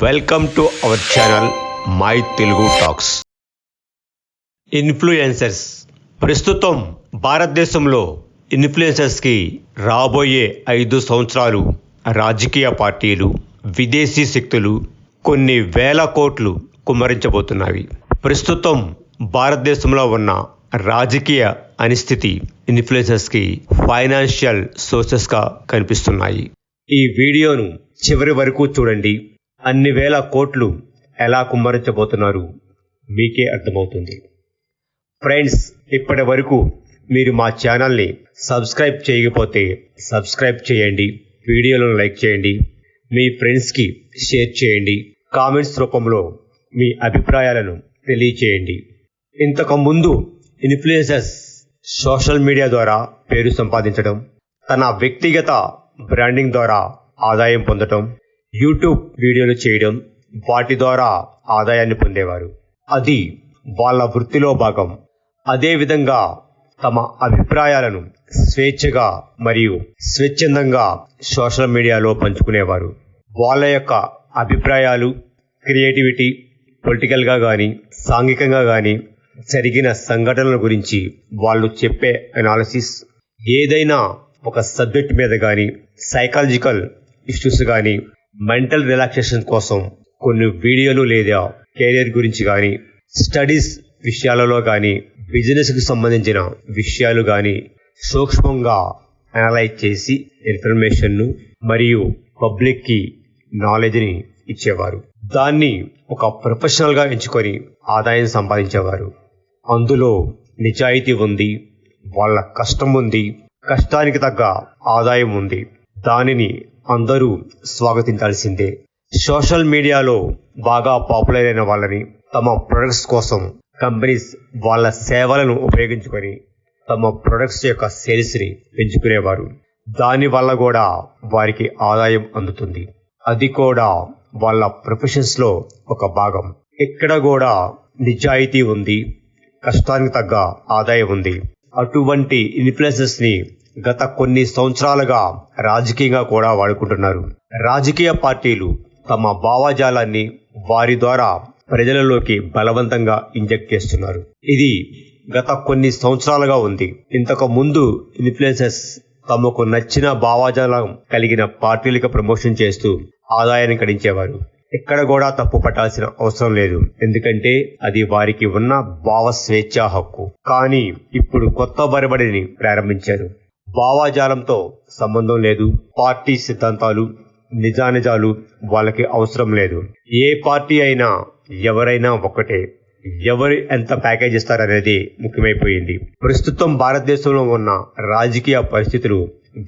Welcome to our channel my Telugu talks. Influencers ప్రస్తుతం భారతదేశంలో ఇన్ఫ్లుయెన్సర్స్కి రాబోయే 5 సంవత్సరాలు రాజకీయ పార్టీలు, విదేశీ శక్తులు కొన్ని వేల కోట్లు కుమ్మరించబోతున్నవి. ప్రస్తుతం భారతదేశంలో ఉన్న రాజకీయ అనిస్థితి ఇన్ఫ్లుయెన్సర్స్కి ఫైనాన్షియల్ సోర్సెస్గా కనిపిస్తున్నాయి. ఈ వీడియోను చివరి వరకు చూడండి. అన్ని వేల కోట్లు ఎలా కుమ్మరించబోతున్నారు మీకే అర్థమవుతుంది. ఫ్రెండ్స్, ఇప్పటి వరకు మీరు మా ఛానల్ని సబ్స్క్రైబ్ చేయకపోతే సబ్స్క్రైబ్ చేయండి, వీడియోలను లైక్ చేయండి, మీ ఫ్రెండ్స్కి షేర్ చేయండి, కామెంట్స్ రూపంలో మీ అభిప్రాయాలను తెలియచేయండి. ఇంతకుముందు ఇన్ఫ్లుయెన్సర్స్ సోషల్ మీడియా ద్వారా పేరు సంపాదించడం, తన వ్యక్తిగత బ్రాండింగ్ ద్వారా ఆదాయం పొందడం, యూట్యూబ్ వీడియోలు చేయడం, వాటి ద్వారా ఆదాయాన్ని పొందేవారు. అది వాళ్ళ వృత్తిలో భాగం. అదేవిధంగా తమ అభిప్రాయాలను స్వేచ్ఛగా మరియు స్వచ్ఛందంగా సోషల్ మీడియాలో పంచుకునేవారు. వాళ్ళ యొక్క అభిప్రాయాలు, క్రియేటివిటీ, పొలిటికల్గా కానీ సాంఘికంగా కానీ జరిగిన సంఘటనల గురించి వాళ్ళు చెప్పే అనాలిసిస్, ఏదైనా ఒక సబ్జెక్ట్ మీద కానీ, సైకాలజికల్ ఇష్యూస్ కానీ, మెంటల్ రిలాక్సేషన్ కోసం కొన్ని వీడియోలు లేదా కెరీర్ గురించి కానీ, స్టడీస్ విషయాలలో కానీ, బిజినెస్కి సంబంధించిన విషయాలు కానీ సూక్ష్మంగా అనలైజ్ చేసి ఇన్ఫర్మేషన్ను మరియు పబ్లిక్కి నాలెడ్జ్ని ఇచ్చేవారు. దాన్ని ఒక ప్రొఫెషనల్గా ఎంచుకొని ఆదాయం సంపాదించేవారు. అందులో నిజాయితీ ఉంది, వాళ్ళ కష్టం ఉంది, కష్టానికి తగ్గ ఆదాయం ఉంది. దానిని అందరూ స్వాగతించాల్సిందే. సోషల్ మీడియాలో బాగా పాపులర్ అయిన వాళ్ళని తమ ప్రొడక్ట్స్ కోసం కంపెనీస్ వాళ్ళ సేవలను ఉపయోగించుకొని తమ ప్రొడక్ట్స్ యొక్క సేల్స్ని పెంచుకునేవారు. దానివల్ల కూడా వారికి ఆదాయం అందుతుంది. అది కూడా వాళ్ళ ప్రొఫెషన్స్లో ఒక భాగం. ఇక్కడ కూడా నిజాయితీ ఉంది, కష్టానికి తగ్గ ఆదాయం ఉంది. అటువంటి ఇన్ఫ్లుయెన్సర్స్ని గత కొన్ని సంవత్సరాలుగా రాజకీయంగా కూడా వాడుకుంటున్నారు. రాజకీయ పార్టీలు తమ భావజాలాన్ని వారి ద్వారా ప్రజలలోకి బలవంతంగా ఇంజెక్ట్ చేస్తున్నారు. ఇది గత కొన్ని సంవత్సరాలుగా ఉంది. ఇంతకు ముందు ఇన్ఫ్లుయెన్సర్స్ తమకు నచ్చిన భావజాలం కలిగిన పార్టీలకు ప్రమోషన్ చేస్తూ ఆదాయాన్ని గడించేవారు. ఎక్కడ కూడా తప్పు పట్టాల్సిన అవసరం లేదు, ఎందుకంటే అది వారికి ఉన్న భావ స్వేచ్ఛా హక్కు. కానీ ఇప్పుడు కొత్త బరబడిని ప్రారంభించారు. భావజాలంతో సంబంధం లేదు, పార్టీ సిద్ధాంతాలు, నిజానిజాలు వాళ్ళకి అవసరం లేదు. ఏ పార్టీ అయినా ఎవరైనా ఒక్కటే, ఎవరు ఎంత ప్యాకేజ్ ఇస్తారనేది ముఖ్యమైపోయింది. ప్రస్తుతం భారతదేశంలో ఉన్న రాజకీయ పరిస్థితులు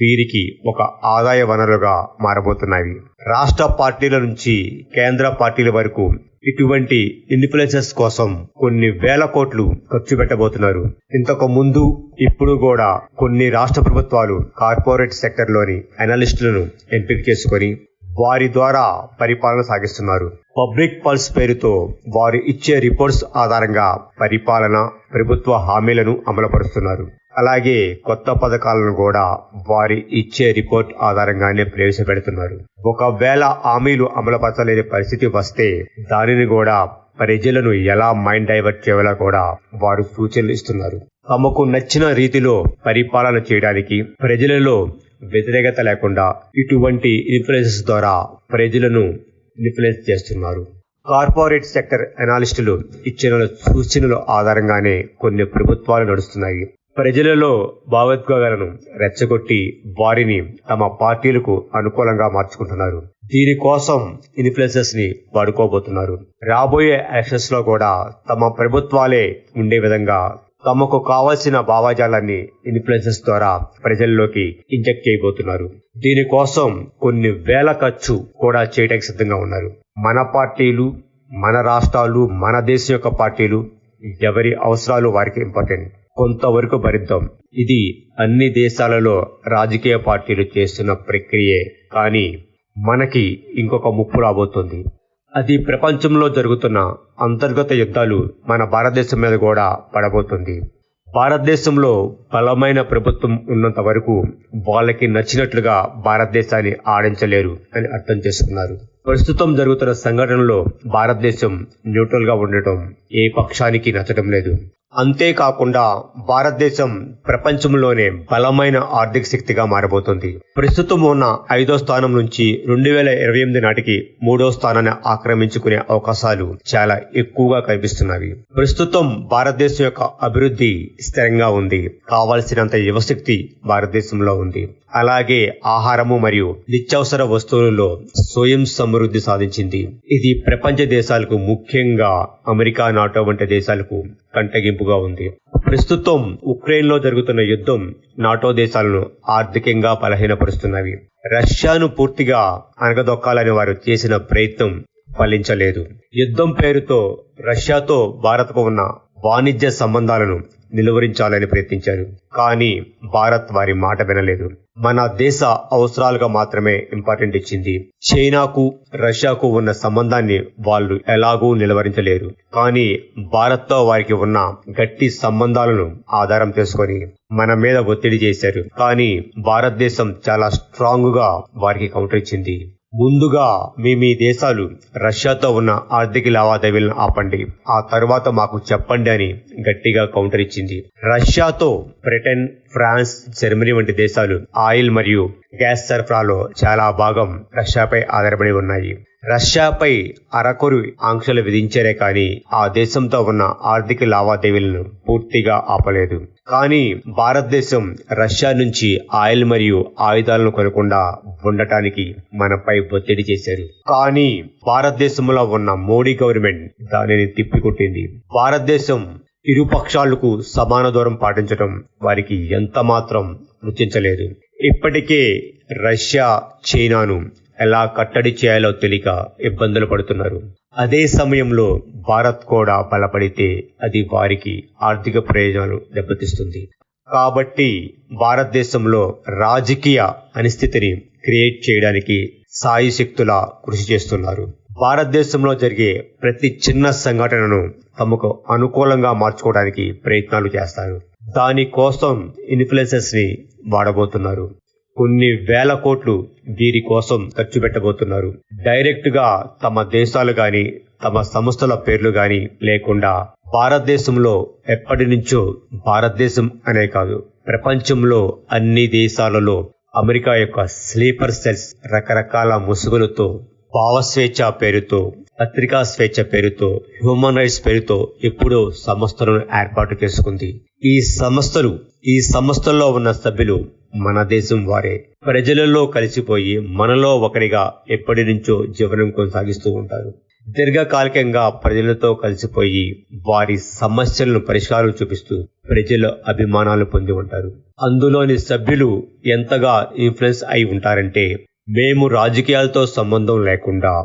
వీరికి ఒక ఆదాయ వనరుగా మారబోతున్నాయి. రాష్ట్ర పార్టీల నుంచి కేంద్ర పార్టీల వరకు ఇటువంటి ఇన్ఫ్లుయెన్సర్స్ కోసం కొన్ని వేల కోట్లు ఖర్చు పెట్టబోతున్నారు. ఇంతకు ముందు ఇప్పుడు కూడా కొన్ని రాష్ట్ర ప్రభుత్వాలు కార్పొరేట్ సెక్టర్లోని అనలిస్టులను ఎంపిక చేసుకొని వారి ద్వారా పరిపాలన సాగిస్తున్నారు. పబ్లిక్ పల్స్ పేరుతో వారు ఇచ్చే రిపోర్ట్స్ ఆధారంగా పరిపాలన, ప్రభుత్వ హామీలను అమలుపరుస్తున్నారు. అలాగే కొత్త పథకాలను కూడా వారి ఇచ్చే రిపోర్ట్ ఆధారంగానే ప్రవేశపెడుతున్నారు. ఒకవేళ హామీలు అమలుపరచలేని పరిస్థితి వస్తే దానిని కూడా ప్రజలను ఎలా మైండ్ డైవర్ట్ చేయాలో కూడా వారు సూచనలు ఇస్తున్నారు. తమకు నచ్చిన రీతిలో పరిపాలన చేయడానికి ప్రజలలో వ్యతిరేకత లేకుండా ఇటువంటి ఇన్ఫ్లుయెన్సెస్ ద్వారా ప్రజలను ఇన్ఫ్లుయెన్స్ చేస్తున్నారు. కార్పొరేట్ సెక్టర్ అనాలిస్టులు ఇచ్చిన సూచనల ఆధారంగానే కొన్ని ప్రభుత్వాలు నడుస్తున్నాయి. ప్రజలలో భావోద్వేగాలను రెచ్చగొట్టి వారిని తమ పార్టీలకు అనుకూలంగా మార్చుకుంటున్నారు. దీనికోసం ఇన్ఫ్లుయెన్సర్స్ ని వాడుకోబోతున్నారు. రాబోయే ఎలక్షన్స్ లో కూడా తమ ప్రభుత్వాలే ఉండే విధంగా తమకు కావాల్సిన భావజాలాన్ని ఇన్ఫ్లుయెన్సర్స్ ద్వారా ప్రజల్లోకి ఇంజెక్ట్ చేయబోతున్నారు. దీనికోసం కొన్ని వేల ఖర్చు కూడా చేయడానికి సిద్ధంగా ఉన్నారు. మన పార్టీలు, మన రాష్ట్రాలు, మన దేశం యొక్క పార్టీలు, ఎవరి అవసరాలు వారికి ఇంపార్టెంట్. కొంతవరకు భరిద్దాం. ఇది అన్ని దేశాలలో రాజకీయ పార్టీలు చేస్తున్న ప్రక్రియే. కానీ మనకి ఇంకొక ముప్పు రాబోతుంది. అది ప్రపంచంలో జరుగుతున్న అంతర్గత యుద్ధాలు మన భారతదేశం మీద కూడా పడబోతుంది. భారతదేశంలో బలమైన ప్రభుత్వం ఉన్నంత వరకు వాళ్ళకి నచ్చినట్లుగా భారతదేశాన్ని ఆడించలేరు అని అర్థం చేసుకున్నారు. ప్రస్తుతం జరుగుతున్న సంఘటనలో భారతదేశం న్యూట్రల్ గా ఉండటం ఏ పక్షానికి నచ్చడం లేదు. అంతేకాకుండా భారతదేశం ప్రపంచంలోనే బలమైన ఆర్థిక శక్తిగా మారబోతుంది. ప్రస్తుతం ఉన్న 5వ స్థానం నుంచి 2028 నాటికి 3వ స్థానాన్ని ఆక్రమించుకునే అవకాశాలు చాలా ఎక్కువగా కనిపిస్తున్నవి. ప్రస్తుతం భారతదేశం యొక్క అభివృద్ధి స్థిరంగా ఉంది. కావాల్సినంత యువశక్తి భారతదేశంలో ఉంది. అలాగే ఆహారము మరియు నిత్యావసర వస్తువులలో స్వయం సమృద్ధి సాధించింది. ఇది ప్రపంచ దేశాలకు, ముఖ్యంగా అమెరికా, నాటో వంటి దేశాలకు కంటగింపుగా ఉంది. ప్రస్తుతం ఉక్రెయిన్ లో జరుగుతున్న యుద్ధం నాటో దేశాలను ఆర్థికంగా బలహీనపరుస్తున్నవి. రష్యాను పూర్తిగా అణగదొక్కాలని వారు చేసిన ప్రయత్నం ఫలించలేదు. యుద్ధం పేరుతో రష్యాతో భారత్కు ఉన్న వాణిజ్య సంబంధాలను నిలువరించాలని ప్రయత్నించారు. కానీ భారత్ వారి మాట వినలేదు. మన దేశ అవసరాలుగా మాత్రమే ఇంపార్టెంట్ ఇచ్చింది. చైనాకు, రష్యాకు ఉన్న సంబంధాన్ని వాళ్ళు ఎలాగూ నిలువరించలేరు. కానీ భారత్తో వారికి ఉన్న గట్టి సంబంధాలను ఆధారం చేసుకొని మన మీద ఒత్తిడి చేశారు. కానీ భారతదేశం చాలా స్ట్రాంగ్ గా వారికి కౌంటర్ ఇచ్చింది. ముందుగా మీ దేశాలు రష్యాతో ఉన్న ఆర్థిక లావాదేవీలను ఆపండి, ఆ తర్వాత మాకు చెప్పండి అని గట్టిగా కౌంటర్ ఇచ్చింది. రష్యాతో బ్రిటన్, ఫ్రాన్స్, జర్మనీ వంటి దేశాలు ఆయిల్ మరియు గ్యాస్ సరఫరాలో చాలా భాగం రష్యాపై ఆధారపడి ఉన్నాయి. రష్యాపై అరకొరు ఆంక్షలు విధించారే కానీ ఆ దేశంతో ఉన్న ఆర్థిక లావాదేవీలను పూర్తిగా ఆపలేదు. కానీ భారతదేశం రష్యా నుంచి ఆయిల్ మరియు ఆయుధాలను కొనకుండా ఉండటానికి మనపై ఒత్తిడి చేశారు. కానీ భారతదేశంలో ఉన్న మోడీ గవర్నమెంట్ దానిని తిప్పికొట్టింది. భారతదేశం ఇరు పక్షాలకు సమాన దూరం పాటించడం వారికి ఎంత మాత్రం రుచించలేదు. ఇప్పటికే రష్యా చైనాను ఎలా కట్టడి చేయాలో తెలియక ఇబ్బందులు పడుతున్నారు. అదే సమయంలో భారత్ కూడా బలపడితే అది వారికి ఆర్థిక ప్రయోజనాలు దెబ్బతీస్తుంది. కాబట్టి భారతదేశంలో రాజకీయ అనిశ్చితిని క్రియేట్ చేయడానికి సాయశక్తులా కృషి చేస్తున్నారు. భారతదేశంలో జరిగే ప్రతి చిన్న సంఘటనను తమకు అనుకూలంగా మార్చుకోవడానికి ప్రయత్నాలు చేస్తారు. దానికోసం ఇన్ఫ్లుయెన్సర్స్ ని వాడబోతున్నారు. కొన్ని వేల కోట్లు వీరి కోసం ఖర్చు పెట్టబోతున్నారు. డైరెక్ట్ గా తమ దేశాలు గాని, తమ సంస్థల పేర్లు గాని లేకుండా భారతదేశంలో ఎప్పటి నుంచో, భారతదేశం అనే కాదు ప్రపంచంలో అన్ని దేశాలలో అమెరికా యొక్క స్లీపర్ సెల్స్ రకరకాల ముసుగులతో, భావస్వేచ్ఛ పేరుతో, పత్రికా స్వేచ్ఛ పేరుతో, హ్యూమన్ రైట్స్ పేరుతో ఎప్పుడో సంస్థలను ఏర్పాటు చేసుకుంది. ఈ సంస్థల్లో ఉన్న సభ్యులు మన దేశం వారే. ప్రజలలో కలిసిపోయి మనలో ఒకరిగా ఎప్పటి నుంచో జీవనం కొనసాగిస్తూ ఉంటారు. దీర్ఘకాలికంగా ప్రజలతో కలిసిపోయి వారి సమస్యలను పరిష్కారం చూపిస్తూ ప్రజల అభిమానాలు పొంది ఉంటారు. అందులోని సభ్యులు ఎంతగా ఇన్ఫ్లుయెన్స్ అయి ఉంటారంటే, మేము రాజకీయాలతో సంబంధం లేకుండా,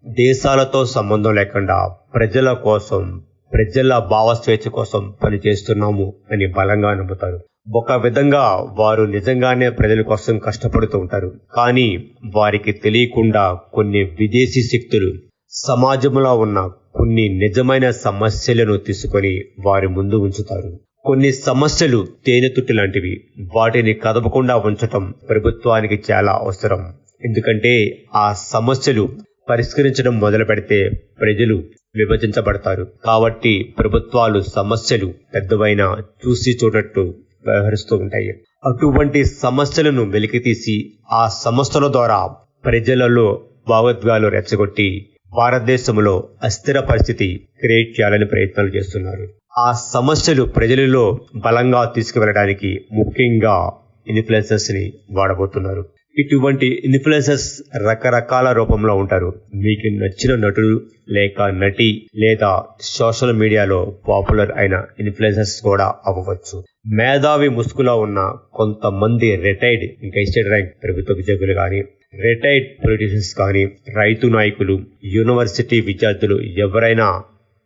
దేశాలతో సంబంధం లేకుండా ప్రజల కోసం, ప్రజల భావస్వేచ్ఛ కోసం పనిచేస్తున్నాము అని బలంగా నమ్ముతారు. ఒక విధంగా వారు నిజంగానే ప్రజల కోసం కష్టపడుతూ ఉంటారు. కానీ వారికి తెలియకుండా కొన్ని విదేశీ శక్తులు సమాజంలో ఉన్న కొన్ని నిజమైన సమస్యలను తీసుకొని వారి ముందు ఉంచుతారు. కొన్ని సమస్యలు తేనెతుట్టు లాంటివి. వాటిని కదపకుండా ఉంచటం ప్రభుత్వానికి చాలా అవసరం. ఎందుకంటే ఆ సమస్యలు పరిష్కరించడం మొదలు పెడితే ప్రజలు విభజించబడతారు. కాబట్టి ప్రభుత్వాలు సమస్యలు పెద్దవైనా చూసి చూడట్టు వ్యవహరిస్తూ ఉంటాయి. అటువంటి సమస్యలను వెలికితీసి ఆ సమస్యల ద్వారా ప్రజలలో భావోద్వేగాలు రెచ్చగొట్టి భారతదేశంలో అస్థిర పరిస్థితి క్రియేట్ చేయాలని ప్రయత్నాలు చేస్తున్నారు. ఆ సమస్యలు ప్రజలలో బలంగా తీసుకువెళ్ళడానికి ముఖ్యంగా ఇన్ఫ్లుయెన్సర్స్ ని వాడబోతున్నారు. ఇటువంటి ఇన్ఫ్లుయెన్సర్స్ రకరకాల రూపంలో ఉంటారు. మీకు నచ్చిన నటుడు లేక నటి లేదా సోషల్ మీడియాలో పాపులర్ అయిన ఇన్ఫ్లుయెన్సర్స్ కూడా అవ్వచ్చు. మేధావి ముసుగులో ఉన్న కొంతమంది రిటైర్డ్ గెజిటెడ్ ర్యాంక్ ప్రభుత్వ ఉద్యోగులు కానీ, రిటైర్డ్ పొలిటీషియన్స్ కానీ, రైతు నాయకులు, యూనివర్సిటీ విద్యార్థులు ఎవరైనా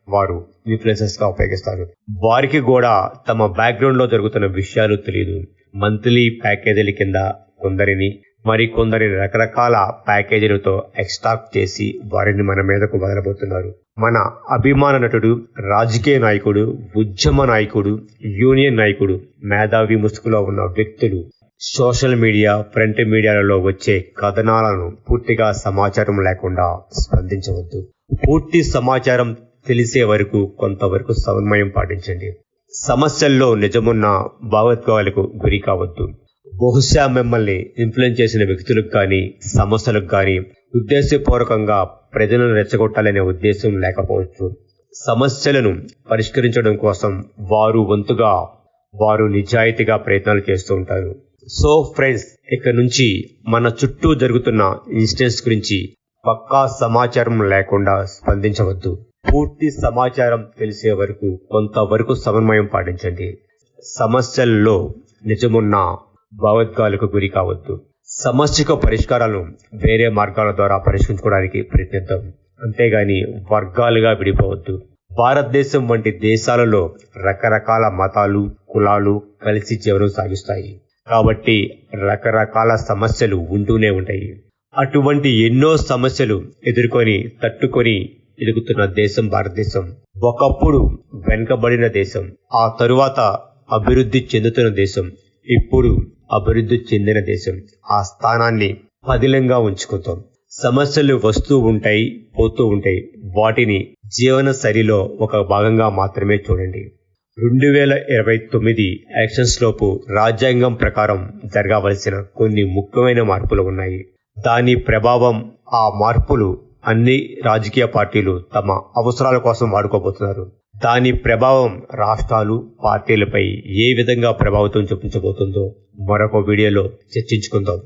వారు ఇన్ఫ్లుయెన్సర్స్ గా ఉపయోగిస్తారు. వారికి కూడా తమ బ్యాక్గ్రౌండ్ లో జరుగుతున్న విషయాలు తెలియదు. మంత్లీ ప్యాకేజీల కింద కొందరిని, మరికొందరిని రకరకాల ప్యాకేజీలతో ఎక్స్టాక్ చేసి వారిని మన మీదకు వదలబోతున్నారు. మన అభిమాన నటుడు, రాజకీయ నాయకుడు, ఉద్యమ నాయకుడు, యూనియన్ నాయకుడు, మేధావి ముసుగులో ఉన్న వ్యక్తులు సోషల్ మీడియా, ప్రింట్ మీడియాలలో వచ్చే కథనాలను పూర్తిగా సమాచారం లేకుండా స్పందించవద్దు. పూర్తి సమాచారం తెలిసే వరకు కొంతవరకు సమన్వయం పాటించండి. సమస్యల్లో నిజమున్న భావోద్వేగాలకు గురి కావద్దు. బహుశా మిమ్మల్ని ఇన్ఫ్లుయెన్స్ చేసిన వ్యక్తులకు కానీ సమస్యలకు కానీ ఉద్దేశపూర్వకంగా ప్రజలను రెచ్చగొట్టాలనే ఉద్దేశం లేకపోవచ్చు. సమస్యలను పరిష్కరించడం కోసం వారు వంతుగా వారు నిజాయితీగా ప్రయత్నాలు చేస్తూ ఉంటారు. సో ఫ్రెండ్స్, ఇక నుంచి మన చుట్టూ జరుగుతున్న ఇన్సిడెంట్స్ గురించి పక్కా సమాచారం లేకుండా స్పందించవద్దు. పూర్తి సమాచారం తెలిసే వరకు కొంతవరకు సమన్వయం పాటించండి. సమస్యల్లో నిజమున్న భావోద్వేగాలకు గురి కావద్దు. సమస్యకు పరిష్కారాలను వేరే మార్గాల ద్వారా పరిష్కరించుకోవడానికి ప్రయత్నిద్దాం, అంతేగాని వర్గాలుగా విడిపోవద్దు. భారతదేశం వంటి దేశాలలో రకరకాల మతాలు, కులాలు కలిసి జీవనం సాగిస్తాయి. కాబట్టి రకరకాల సమస్యలు ఉంటూనే ఉంటాయి. అటువంటి ఎన్నో సమస్యలు తట్టుకొని ఎదుగుతున్న దేశం భారతదేశం. ఒకప్పుడు వెనుకబడిన దేశం, ఆ తరువాత అభివృద్ధి చెందుతున్న దేశం, ఇప్పుడు అభివృద్ధి చెందిన దేశం. ఆ స్థానాన్ని పదిలంగా ఉంచుకుంటాం. సమస్యలు వస్తూ ఉంటాయి, పోతూ ఉంటాయి. వాటిని జీవన శైలిలో ఒక భాగంగా మాత్రమే చూడండి. 2029 ఎలక్షన్స్ లోపు రాజ్యాంగం ప్రకారం జరగవలసిన కొన్ని ముఖ్యమైన మార్పులు ఉన్నాయి. దాని ప్రభావం, ఆ మార్పులు అన్ని రాజకీయ పార్టీలు తమ అవసరాల కోసం వాడుకోబోతున్నారు. దాని ప్రభావం రాష్ట్రాలు, పార్టీలపై ఏ విధంగా ప్రభావితం చూపించబోతుందో మరొక వీడియోలో చర్చించుకుందాం.